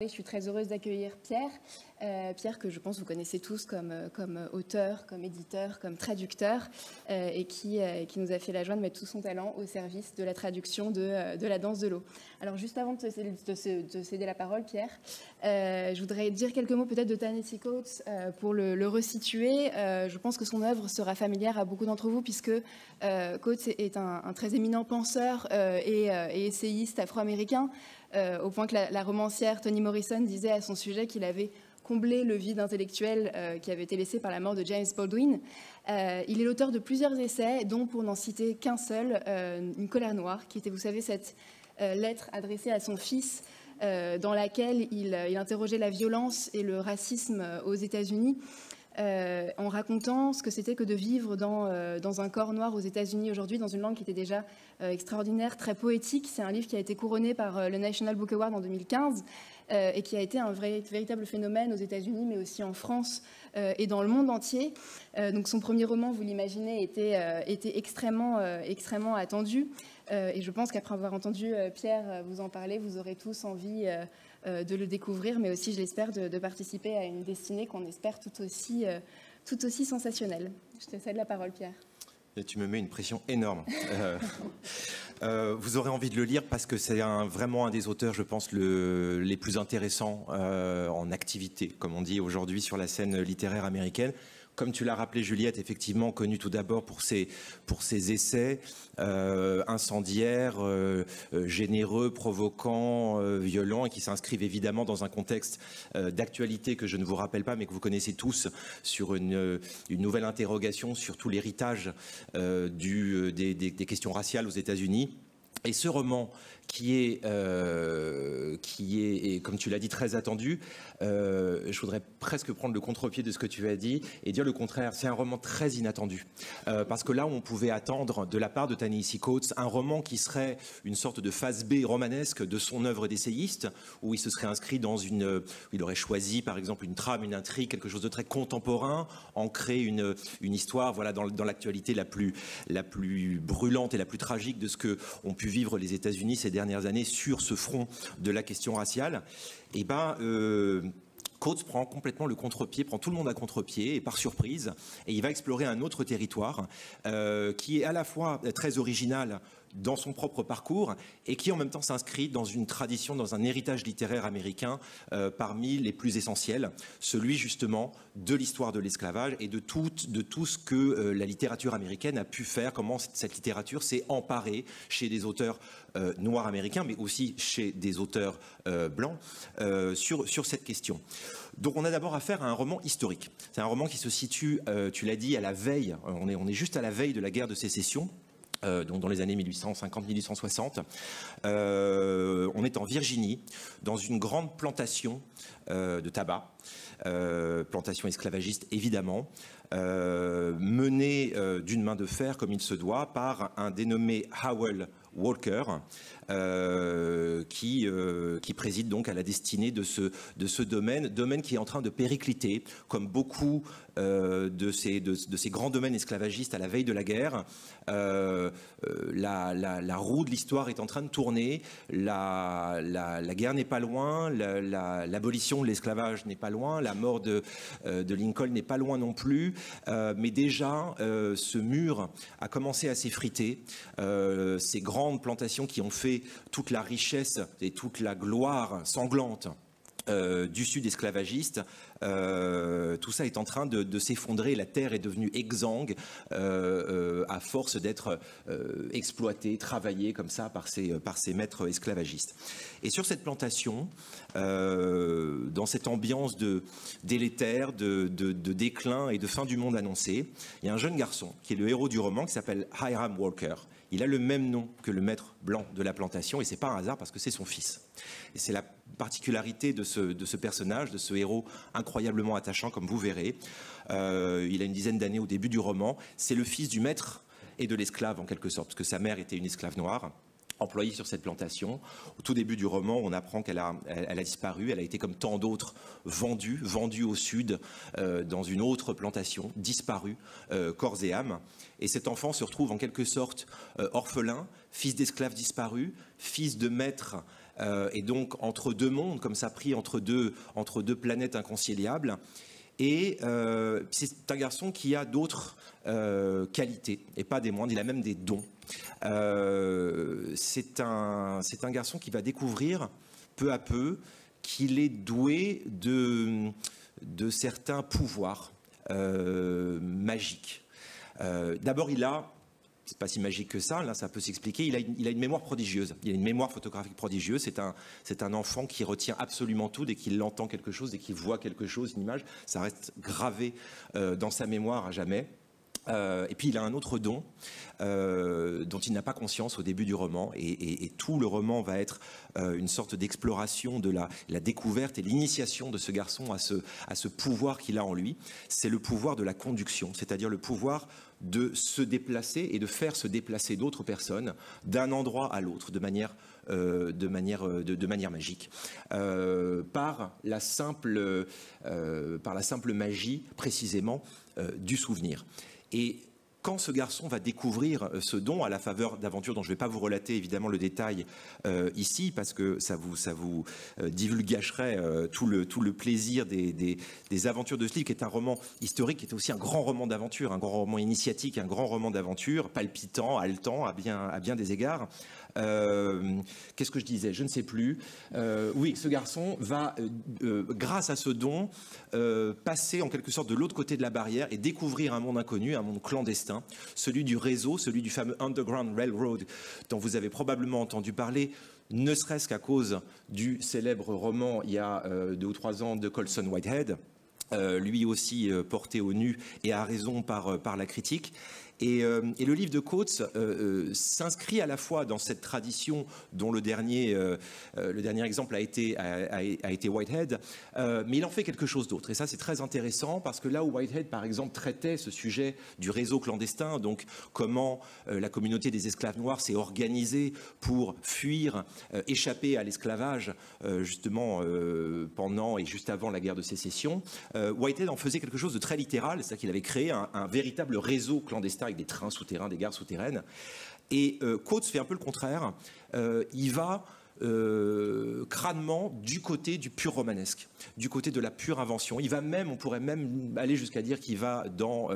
Je suis très heureuse d'accueillir Pierre. Pierre, que je pense vous connaissez tous comme auteur, comme éditeur, comme traducteur, et qui nous a fait la joie de mettre tout son talent au service de la traduction de La Danse de l'eau. Alors juste avant de te céder la parole, Pierre, je voudrais dire quelques mots peut-être de Ta-Nehisi Coates pour le resituer. Je pense que son œuvre sera familière à beaucoup d'entre vous, puisque Coates est un très éminent penseur et essayiste afro-américain, au point que la romancière Toni Morrison disait à son sujet qu'il avait comblé le vide intellectuel qui avait été laissé par la mort de James Baldwin. Il est l'auteur de plusieurs essais, dont, pour n'en citer qu'un seul, Une colère noire, qui était, vous savez, cette lettre adressée à son fils, dans laquelle il interrogeait la violence et le racisme aux États-Unis, en racontant ce que c'était que de vivre dans un corps noir aux États-Unis aujourd'hui, dans une langue qui était déjà extraordinaire, très poétique. C'est un livre qui a été couronné par le National Book Award en 2015 et qui a été un véritable phénomène aux États-Unis, mais aussi en France et dans le monde entier. Donc son premier roman, vous l'imaginez, était extrêmement attendu. Et je pense qu'après avoir entendu Pierre vous en parler, vous aurez tous envie de le découvrir, mais aussi, je l'espère, de participer à une destinée qu'on espère tout aussi sensationnelle. Je te cède la parole, Pierre. Et tu me mets une pression énorme. Vous aurez envie de le lire parce que c'est vraiment un des auteurs, je pense, les plus intéressants en activité, comme on dit aujourd'hui sur la scène littéraire américaine. Comme tu l'as rappelé, Juliette, effectivement connu tout d'abord pour ses essais incendiaires, généreux, provoquants, violents, et qui s'inscrivent évidemment dans un contexte d'actualité que je ne vous rappelle pas, mais que vous connaissez tous, sur une nouvelle interrogation sur tout l'héritage des questions raciales aux États-Unis. Et ce roman, qui est, comme tu l'as dit, très attendu, je voudrais presque prendre le contre-pied de ce que tu as dit et dire le contraire. C'est un roman très inattendu. Parce que là, on pouvait attendre de la part de Ta-Nehisi Coates un roman qui serait une sorte de phase B romanesque de son œuvre d'essayiste, où il se serait inscrit dans il aurait choisi, par exemple, une trame, une intrigue, quelque chose de très contemporain, ancrer une histoire, voilà, dans l'actualité la plus brûlante et la plus tragique de ce que ont pu vivre les États-Unis ces dernières années sur ce front de la question raciale. Et Coates prend complètement le contre-pied, prend tout le monde à contre-pied et par surprise, et il va explorer un autre territoire qui est à la fois très original dans son propre parcours et qui en même temps s'inscrit dans une tradition, dans un héritage littéraire américain parmi les plus essentiels, celui justement de l'histoire de l'esclavage et de tout ce que la littérature américaine a pu faire, comment cette littérature s'est emparée chez des auteurs noirs américains, mais aussi chez des auteurs blancs sur cette question. Donc on a d'abord affaire à un roman historique. C'est un roman qui se situe, tu l'as dit, à la veille, on est juste à la veille de la guerre de sécession. Donc dans les années 1850-1860, on est en Virginie, dans une grande plantation de tabac, plantation esclavagiste évidemment, menée d'une main de fer comme il se doit par un dénommé Howell Walker, qui préside donc à la destinée de ce domaine qui est en train de péricliter, comme beaucoup de ces grands domaines esclavagistes à la veille de la guerre. La roue de l'histoire est en train de tourner, la guerre n'est pas loin, l'abolition de l'esclavage n'est pas loin, la mort de Lincoln n'est pas loin non plus, mais déjà ce mur a commencé à s'effriter. Ces grandes plantations qui ont fait toute la richesse et toute la gloire sanglante du sud esclavagiste, tout ça est en train de s'effondrer. La terre est devenue exsangue à force d'être exploitée, travaillée comme ça par ces maîtres esclavagistes. Et sur cette plantation, dans cette ambiance délétère, de déclin et de fin du monde annoncé, il y a un jeune garçon qui est le héros du roman, qui s'appelle Hiram Walker. Il a le même nom que le maître blanc de la plantation, et c'est pas un hasard parce que c'est son fils. Et c'est la particularité de ce personnage, de ce héros incroyablement attachant, comme vous verrez. Il a une dizaine d'années au début du roman. C'est le fils du maître et de l'esclave en quelque sorte, parce que sa mère était une esclave noire, employée sur cette plantation. Au tout début du roman, on apprend qu'elle a disparu. Elle a été, comme tant d'autres, vendue au sud dans une autre plantation, disparue, corps et âme. Et cet enfant se retrouve en quelque sorte orphelin, fils d'esclave disparu, fils de maître et donc entre deux mondes, comme ça, pris entre deux planètes inconciliables. Et c'est un garçon qui a d'autres qualités, et pas des moindres, il a même des dons. C'est un garçon qui va découvrir peu à peu qu'il est doué de certains pouvoirs magiques. D'abord, c'est pas si magique que ça, là ça peut s'expliquer, il a une mémoire prodigieuse, il a une mémoire photographique prodigieuse, c'est un enfant qui retient absolument tout, dès qu'il entend quelque chose, dès qu'il voit quelque chose, une image, ça reste gravé dans sa mémoire à jamais. Et puis il a un autre don dont il n'a pas conscience au début du roman, et tout le roman va être une sorte d'exploration de la découverte et l'initiation de ce garçon à ce pouvoir qu'il a en lui. C'est le pouvoir de la conduction, c'est-à-dire le pouvoir de se déplacer et de faire se déplacer d'autres personnes d'un endroit à l'autre de manière magique, par la simple magie précisément du souvenir. Et quand ce garçon va découvrir ce don à la faveur d'aventures dont je ne vais pas vous relater évidemment le détail ici, parce que ça vous divulgacherait tout le plaisir des aventures de ce livre, qui est un roman historique, qui est aussi un grand roman d'aventure, un grand roman initiatique, un grand roman d'aventure, palpitant, haletant à bien des égards. Qu'est-ce que je disais? Je ne sais plus. Oui, ce garçon va, grâce à ce don, passer en quelque sorte de l'autre côté de la barrière et découvrir un monde inconnu, un monde clandestin, celui du réseau, celui du fameux Underground Railroad dont vous avez probablement entendu parler, ne serait-ce qu'à cause du célèbre roman il y a 2 ou 3 ans de Colson Whitehead, lui aussi porté au nu et à raison par la critique. Et le livre de Coates s'inscrit à la fois dans cette tradition dont le dernier exemple a été Whitehead, mais il en fait quelque chose d'autre. Et ça, c'est très intéressant, parce que là où Whitehead, par exemple, traitait ce sujet du réseau clandestin, donc comment la communauté des esclaves noirs s'est organisée pour fuir, échapper à l'esclavage, justement pendant et juste avant la guerre de sécession, Whitehead en faisait quelque chose de très littéral, c'est-à-dire qu'il avait créé un véritable réseau clandestin avec des trains souterrains, des gares souterraines. Et Coates fait un peu le contraire. Il va crânement du côté du pur romanesque, du côté de la pure invention. Il va même, on pourrait même aller jusqu'à dire qu'il va dans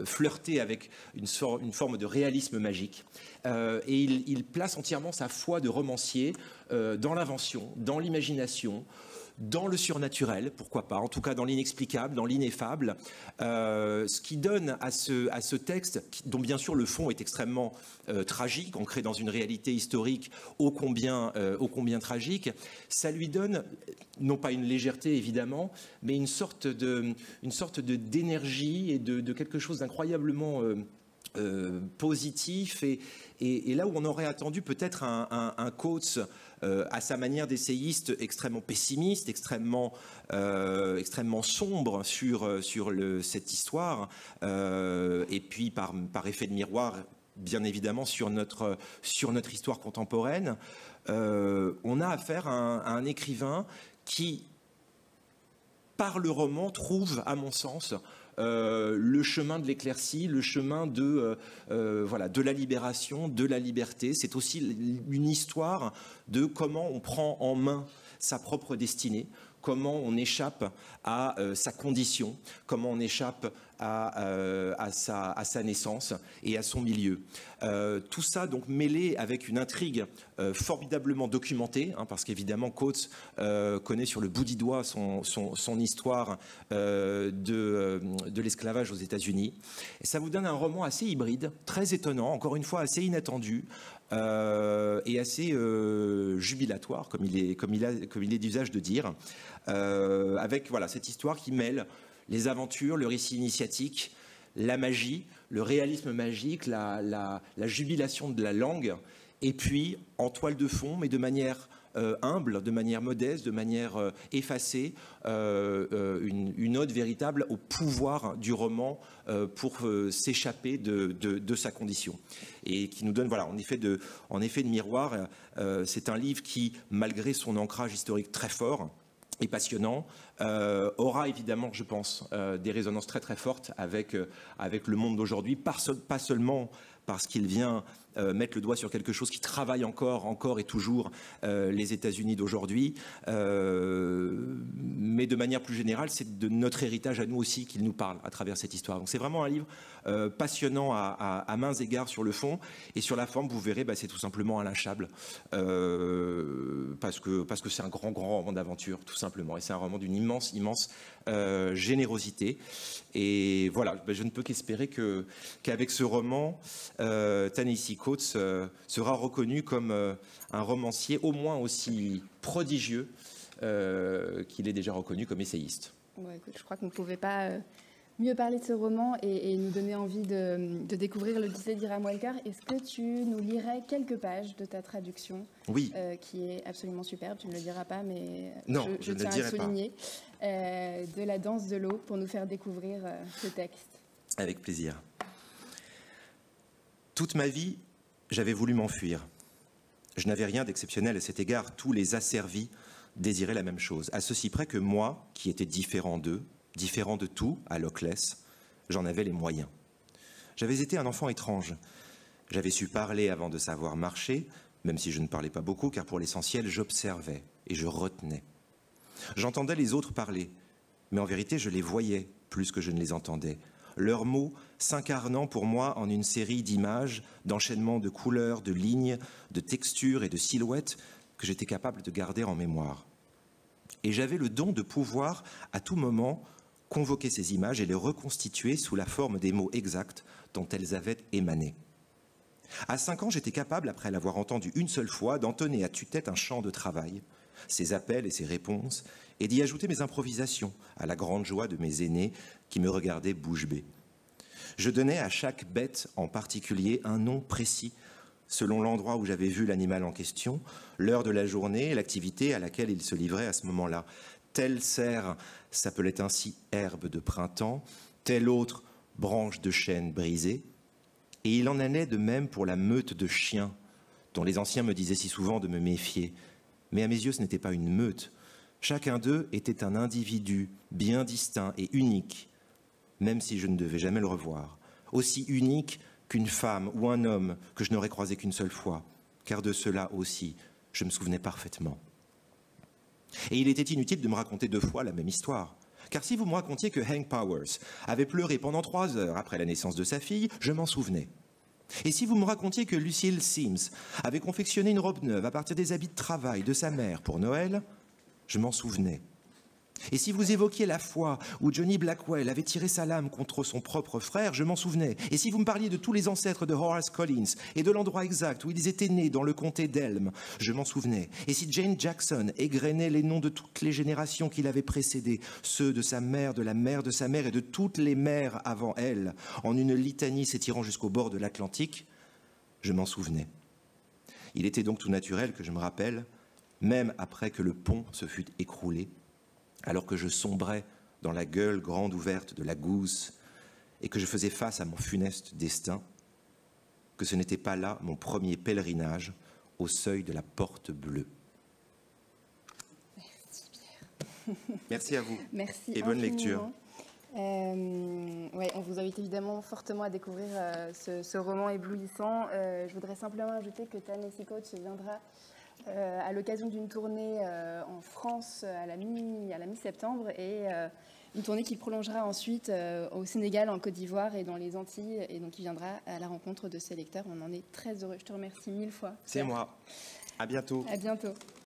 flirter avec une forme de réalisme magique. Et il place entièrement sa foi de romancier dans l'invention, dans l'imagination, dans le surnaturel, pourquoi pas, en tout cas dans l'inexplicable, dans l'ineffable, ce qui donne à ce texte, dont bien sûr le fond est extrêmement tragique, ancré dans une réalité historique ô combien tragique, ça lui donne, non pas une légèreté évidemment, mais une sorte d'énergie et de quelque chose d'incroyablement positif, et là où on aurait attendu peut-être un Coates à sa manière d'essayiste extrêmement pessimiste, extrêmement sombre sur cette histoire, et puis par effet de miroir bien évidemment sur notre histoire contemporaine, on a affaire à un écrivain qui, par le roman, trouve, à mon sens, le chemin de l'éclaircie, le chemin de la libération, de la liberté. C'est aussi une histoire de comment on prend en main sa propre destinée, comment on échappe à sa condition, comment on échappe à sa naissance et à son milieu. Tout ça donc mêlé avec une intrigue formidablement documentée, parce qu'évidemment Coates connaît sur le bout du doigt son histoire de l'esclavage aux États-Unis. Et ça vous donne un roman assez hybride, très étonnant, encore une fois assez inattendu, et assez jubilatoire, comme il est d'usage de dire, avec cette histoire qui mêle les aventures, le récit initiatique, la magie, le réalisme magique, la jubilation de la langue, et puis en toile de fond, mais de manière humble, de manière modeste, de manière effacée, une ode véritable au pouvoir du roman pour s'échapper de sa condition. Et qui nous donne, en effet de miroir, c'est un livre qui, malgré son ancrage historique très fort et passionnant, aura évidemment, je pense, des résonances très très fortes avec le monde d'aujourd'hui, pas seulement parce qu'il vient mettre le doigt sur quelque chose qui travaille encore et toujours les États-Unis d'aujourd'hui. Mais de manière plus générale, c'est de notre héritage à nous aussi qu'il nous parle à travers cette histoire. Donc c'est vraiment un livre passionnant à maints égards sur le fond, et sur la forme, vous verrez, c'est tout simplement inlâchable, parce que c'est un grand roman d'aventure, tout simplement, et c'est un roman d'une immense générosité. Et voilà, je ne peux qu'espérer qu'avec ce roman, Ta-Nehisi Coates sera reconnu comme un romancier au moins aussi prodigieux qu'il est déjà reconnu comme essayiste. Bon, écoute, je crois qu'on ne pouvait pas mieux parler de ce roman et nous donner envie de découvrir l'Odyssée d'Hiram Walker. Est-ce que tu nous lirais quelques pages de ta traduction? Oui. Qui est absolument superbe, tu ne le diras pas, mais non, je tiens à souligner, de La danse de l'eau, pour nous faire découvrir ce texte. Avec plaisir. Toute ma vie, j'avais voulu m'enfuir. Je n'avais rien d'exceptionnel à cet égard. Tous les asservis désiraient la même chose. À ceci près que moi, qui étais différent d'eux, différent de tout, à Lochless, j'en avais les moyens. J'avais été un enfant étrange. J'avais su parler avant de savoir marcher, même si je ne parlais pas beaucoup, car pour l'essentiel, j'observais et je retenais. J'entendais les autres parler, mais en vérité, je les voyais plus que je ne les entendais. Leurs mots s'incarnant pour moi en une série d'images, d'enchaînements de couleurs, de lignes, de textures et de silhouettes que j'étais capable de garder en mémoire. Et j'avais le don de pouvoir, à tout moment, convoquer ces images et les reconstituer sous la forme des mots exacts dont elles avaient émané. À 5 ans, j'étais capable, après l'avoir entendu une seule fois, d'entonner à tue-tête un chant de travail, ses appels et ses réponses, et d'y ajouter mes improvisations, à la grande joie de mes aînés qui me regardaient bouche bée. Je donnais à chaque bête en particulier un nom précis, selon l'endroit où j'avais vu l'animal en question, l'heure de la journée et l'activité à laquelle il se livrait à ce moment-là. Tel cerf s'appelait ainsi herbe de printemps, tel autre branche de chêne brisée, et il en allait de même pour la meute de chiens, dont les anciens me disaient si souvent de me méfier. Mais à mes yeux, ce n'était pas une meute. Chacun d'eux était un individu bien distinct et unique, même si je ne devais jamais le revoir. Aussi unique qu'une femme ou un homme que je n'aurais croisé qu'une seule fois, car de cela aussi, je me souvenais parfaitement. Et il était inutile de me raconter 2 fois la même histoire. Car si vous me racontiez que Hank Powers avait pleuré pendant 3 heures après la naissance de sa fille, je m'en souvenais. Et si vous me racontiez que Lucille Sims avait confectionné une robe neuve à partir des habits de travail de sa mère pour Noël, je m'en souvenais. Et si vous évoquiez la fois où Johnny Blackwell avait tiré sa lame contre son propre frère, je m'en souvenais. Et si vous me parliez de tous les ancêtres de Horace Collins et de l'endroit exact où ils étaient nés dans le comté d'Elm, je m'en souvenais. Et si Jane Jackson égrenait les noms de toutes les générations qui l'avaient précédée, ceux de sa mère, de la mère de sa mère et de toutes les mères avant elle, en une litanie s'étirant jusqu'au bord de l'Atlantique, je m'en souvenais. Il était donc tout naturel que je me rappelle, même après que le pont se fût écroulé, alors que je sombrais dans la gueule grande ouverte de la Goose et que je faisais face à mon funeste destin, que ce n'était pas là mon premier pèlerinage au seuil de la porte bleue. Merci Pierre. Merci à vous. Merci et bonne lecture. Ouais, on vous invite évidemment fortement à découvrir ce roman éblouissant. Je voudrais simplement ajouter que Ta-Nehisi Coates viendra à l'occasion d'une tournée en France à la mi-septembre et une tournée qui prolongera ensuite au Sénégal, en Côte d'Ivoire et dans les Antilles, et donc il viendra à la rencontre de ses lecteurs. On en est très heureux. Je te remercie 1000 fois. C'est moi. À bientôt. À bientôt.